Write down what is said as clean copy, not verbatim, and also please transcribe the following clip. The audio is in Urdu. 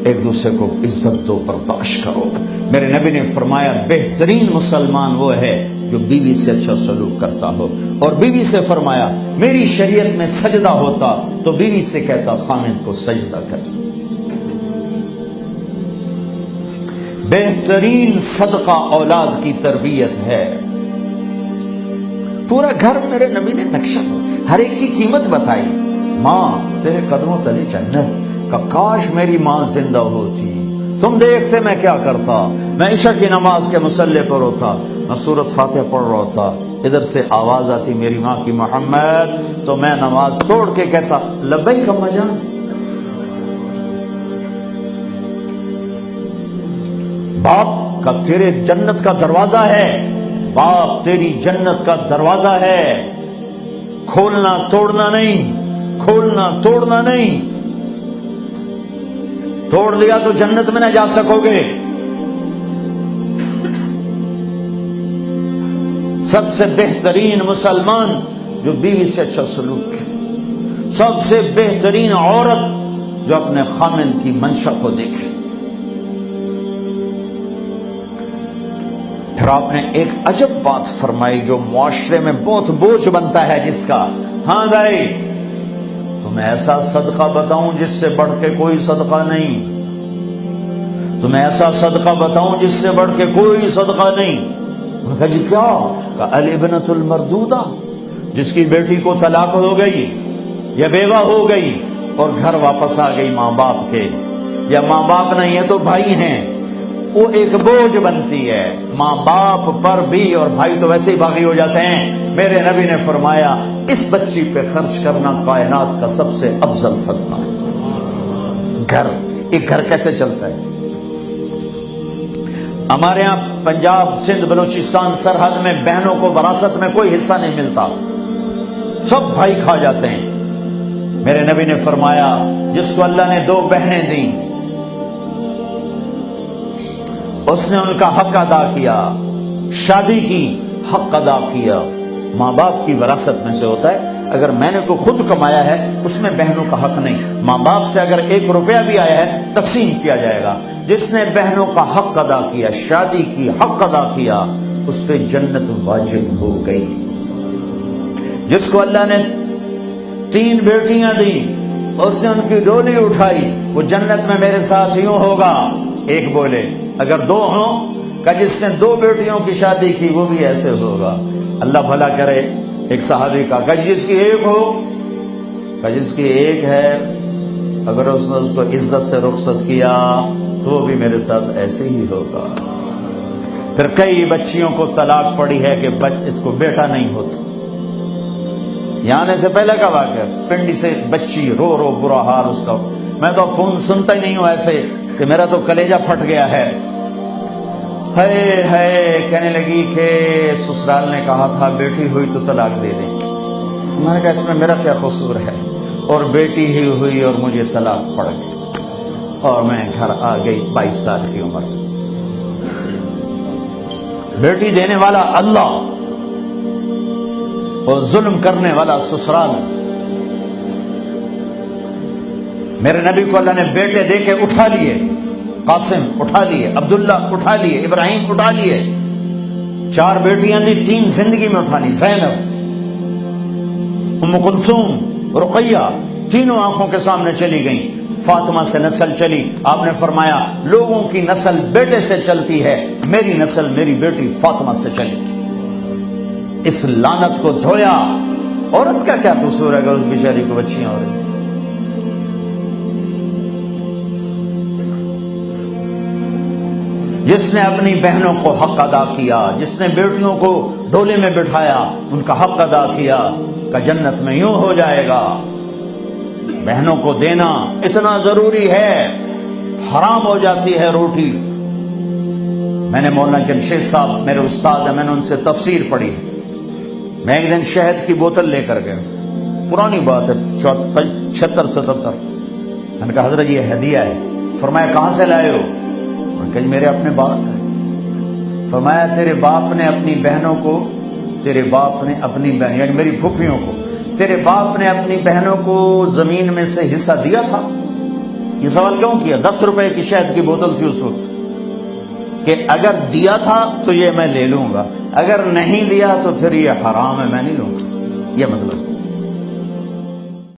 ایک دوسرے کو عزت دو، برداشت کرو۔ میرے نبی نے فرمایا بہترین مسلمان وہ ہے جو بیوی سے اچھا سلوک کرتا ہو، اور بیوی سے فرمایا میری شریعت میں سجدہ ہوتا تو بیوی سے کہتا خامد کو سجدہ کر۔ بہترین صدقہ اولاد کی تربیت ہے۔ پورا گھر میرے نبی نے نقشہ، ہر ایک کی قیمت بتائی۔ ماں تیرے قدموں تلے جنت، کہ کاش میری ماں زندہ ہوتی، تم دیکھتے میں کیا کرتا، میں عشاء کی نماز کے مصلی پر ہوتا، میں سورۃ فاتحہ پڑھ رہا تھا، ادھر سے آواز آتی میری ماں کی محمد، تو میں نماز توڑ کے کہتا لبیک اماں جان۔ باپ کا تیرے جنت کا دروازہ ہے، باپ تیری جنت کا دروازہ ہے، کھولنا توڑنا نہیں، کھولنا توڑنا نہیں، توڑ لیا تو جنت میں نہ جا سکو گے۔ سب سے بہترین مسلمان جو بیوی سے اچھا سلوک ہے، سب سے بہترین عورت جو اپنے خامند کی منشا کو دیکھے۔ پھر آپ نے ایک عجب بات فرمائی جو معاشرے میں بہت بوجھ بنتا ہے جس کا، ہاں بھائی تمہیں ایسا صدقہ بتاؤں جس سے بڑھ کے کوئی صدقہ نہیں، تمہیں ایسا صدقہ بتاؤں جس سے بڑھ کے کوئی صدقہ نہیں۔ انہوں نے کہا جی کیا؟ کہا الابنۃ المردودہ، جس کی بیٹی کو طلاق ہو گئی یا بیوہ ہو گئی اور گھر واپس آ گئی ماں باپ کے، یا ماں باپ نہیں ہے تو بھائی ہیں، وہ ایک بوجھ بنتی ہے ماں باپ پر بھی، اور بھائی تو ویسے ہی باغی ہو جاتے ہیں۔ میرے نبی نے فرمایا اس بچی پہ خرچ کرنا کائنات کا سب سے افضل صدقہ ہے۔ گھر، ایک گھر کیسے چلتا ہے؟ ہمارے ہاں پنجاب، سندھ، بلوچستان سرحد میں بہنوں کو وراثت میں کوئی حصہ نہیں ملتا، سب بھائی کھا جاتے ہیں۔ میرے نبی نے فرمایا جس کو اللہ نے 2 بہنیں دیں اس نے ان کا حق ادا کیا، شادی کی حق ادا کیا۔ ماں باپ کی وراثت میں سے ہوتا ہے، اگر میں نے کو خود کمایا ہے اس میں بہنوں کا حق نہیں، ماں باپ سے اگر 1 روپیہ بھی آیا ہے تقسیم کیا جائے گا۔ جس نے بہنوں کا حق ادا کیا، شادی کی حق ادا کیا، اس پہ جنت واجب ہو گئی۔ جس کو اللہ نے 3 بیٹیاں دی اس نے ان کی ڈولی اٹھائی، وہ جنت میں میرے ساتھ یوں ہوگا۔ ایک بولے اگر 2 ہوں، کہ جس نے 2 بیٹیوں کی شادی کی وہ بھی ایسے ہوگا۔ اللہ بھلا کرے۔ ایک صحابی کا کہ جس کی 1 ہو، کہ جس کی 1 ہے، اگر اس نے اس کو عزت سے رخصت کیا تو وہ بھی میرے ساتھ ایسے ہی ہوگا۔ پھر کئی بچیوں کو طلاق پڑی ہے کہ اس کو بیٹا نہیں ہوتا۔ یہاں آنے سے پہلے کا واقعہ، پنڈی سے بچی رو رو برا حال اس کا، میں تو فون سنتا ہی نہیں ہوں ایسے کہ میرا تو کلیجہ پھٹ گیا ہے۔ ہے کہنے لگی کہ سسرال نے کہا تھا بیٹی ہوئی تو طلاق دے دیں۔ میں نے کہا اس میں میرا کیا قصور ہے، اور بیٹی ہی ہوئی اور مجھے طلاق پڑ گئی، اور میں گھر آ گئی 22 سال کی عمر۔ بیٹی دینے والا اللہ اور ظلم کرنے والا سسرال۔ میرے نبی کو اللہ نے بیٹے دے کے اٹھا لیے، قاسم اٹھا لیے، عبداللہ اٹھا لیے، ابراہیم اٹھا لیے۔ 4 بیٹیاں دی، 3 زندگی میں اٹھا لی، زینب، ام کلثوم، رقیہ، تینوں آنکھوں کے سامنے چلی گئیں۔ فاطمہ سے نسل چلی، آپ نے فرمایا لوگوں کی نسل بیٹے سے چلتی ہے، میری نسل میری بیٹی فاطمہ سے چلی۔ اس لعنت کو دھویا۔ عورت کا کیا قصور ہے اگر اس بیچاری کو بچیاں ہو رہی؟ جس نے اپنی بہنوں کو حق ادا کیا، جس نے بیٹیوں کو ڈولے میں بٹھایا، ان کا حق ادا کیا، کہ جنت میں یوں ہو جائے گا۔ بہنوں کو دینا اتنا ضروری ہے، حرام ہو جاتی ہے روٹی۔ میں نے مولانا جمشید صاحب میرے استاد ہیں، میں نے ان سے تفسیر پڑھی۔ میں ایک دن شہد کی بوتل لے کر گیا، پرانی بات ہے 76-77۔ میں نے کہا حضرت یہ ہدیہ ہے۔ فرمایا کہاں سے لائے ہو؟ کہ میرے اپنے باپ ہے۔ فرمایا تیرے باپ نے اپنی بہنوں کو، تیرے باپ نے اپنی بہن یعنی میری پھوپھیوں کو، تیرے باپ نے اپنی بہنوں کو زمین میں سے حصہ دیا تھا؟ یہ سوال کیوں کیا؟ 10 روپے کی شہد کی بوتل تھی اس وقت، کہ اگر دیا تھا تو یہ میں لے لوں گا، اگر نہیں دیا تو پھر یہ حرام ہے، میں نہیں لوں گا، یہ مطلب